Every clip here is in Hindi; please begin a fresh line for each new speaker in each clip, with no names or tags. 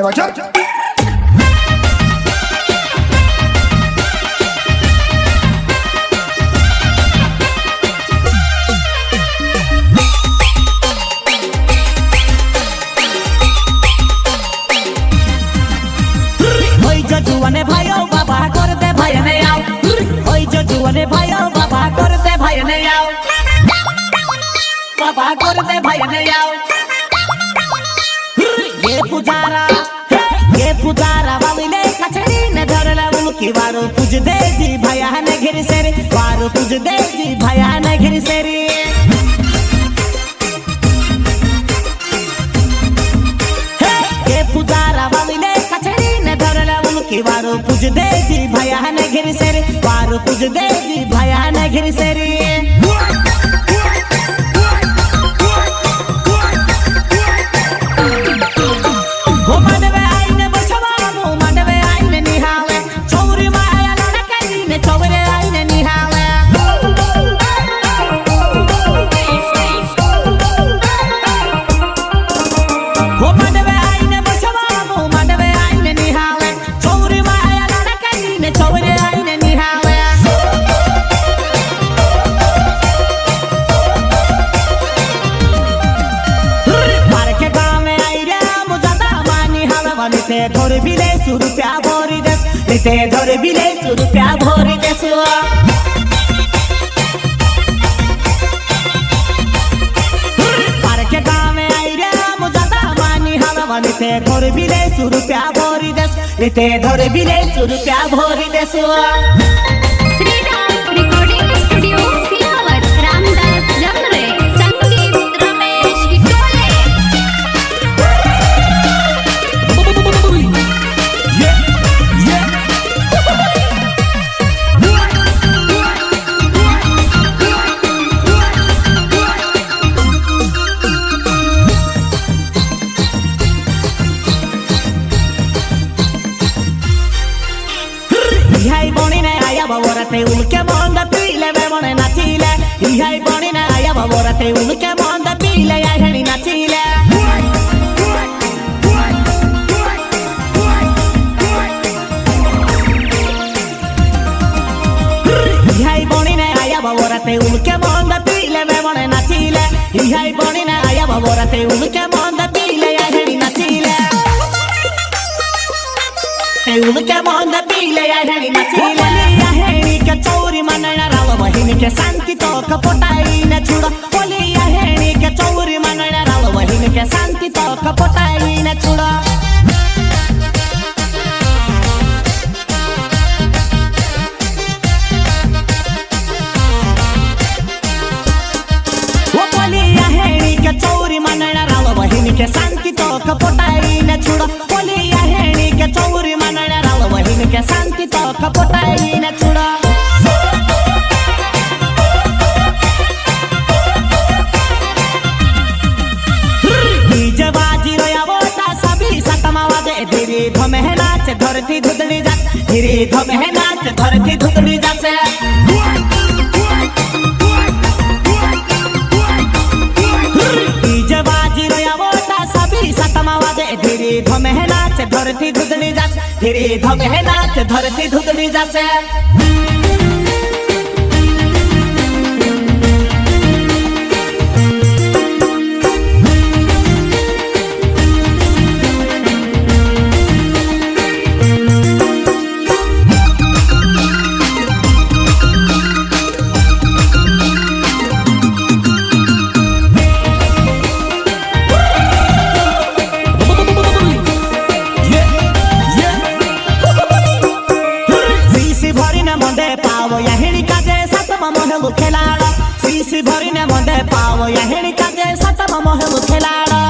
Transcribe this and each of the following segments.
वाचा
जुआने भाइयों बाबा कर दे भाई ने आओ ओए जो जुआने भाइयों बाबा कर दे भाई ने आओ बाबा कर दे भाई ने आओ ये पुजारा वाले कचड़ी ने धरला उनकी वारो तुझ दे जी भैया ने घिर सेरी वारो तुझ दे जी भैया ने घिर सेरी ये पुजारा वाले कचड़ी ने धरला उनकी वारो तुझ दे जी भैया ने घिर सेरी वारो तुझ दे जी भैया ने घिर सेरी धर बिले रुपया भरी देस निते धर बिले रुपया भरी देस पार्क गाँव में आई रे मुझा मानी हवा निते धर बिले रुपया भरी देस निते धर बिले रुपया भरी देस बाबोरते उनके मंद पीले वे मने नाचिले इहाई बणी ना आया बाबोरते उनके मंद पीले या हेणी नाचिले इहाई बणी ना आया बाबोरते उनके मंद पीले वे मने नाचिले इहाई बणी ना आया बाबोरते उनके मंद पीले या हेणी नाचिले उनके मंद पीले या हेणी नाचिले चौरी मनना राव बहिनी के शांति तो कपटाई न छुड़ा बोलिया हेणी के चौरी मनना राव बहिनी के शांति तो कपटाई न छुड़ा वो बोलिया हेणी के चौरी मनना राव बहिनी के शांति तो कपटाई न छुड़ा बोलिया हेणी के चौरी मनना राव बहिनी के शांति तो कपटाई न छुड़ा धीरे धमे नाच धरती धुतड़ी जा धीरे धमे नाच धरती धुतड़ी जा से डीजे बाजी रोया वोटा सभी सतमा वाजे धीरे धमे नाच धरती धुतड़ी जा धीरे धमे नाच धरती धुतड़ी जा से खेलाड़ा सीसी भरी ने मदे पावो या हेणी काजे सतमा महल खेलाड़ा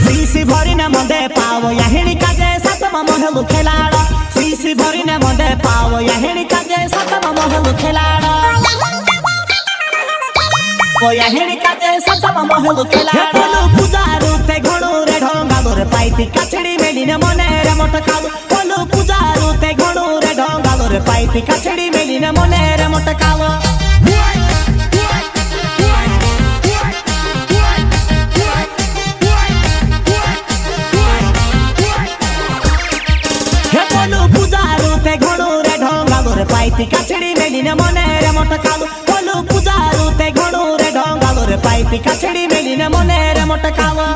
सीसी भरी ने मदे पावो या हेणी काजे सतमा महल खेलाड़ा सीसी भरी ने मदे पावो या हेणी काजे सतमा महल खेलाड़ा ओ या हेणी काजे सतमा महल खेलाड़ा पूजारू ते घणो रे ढंगा रे पाइती कचड़ी मेली ने मने रे मट खालू बोलो पूजारू ते घणो रे ढंगा रे पाइती कचड़ी मेली ने मने रे मट खालू পাইতি কাছড়ি মেলিনে মনের মোট কালু বলু পূজারু তে ঘণু রে ঢঙ্গালু রে পাইতি কাছড়ি মেলিনে মনের মোট কালু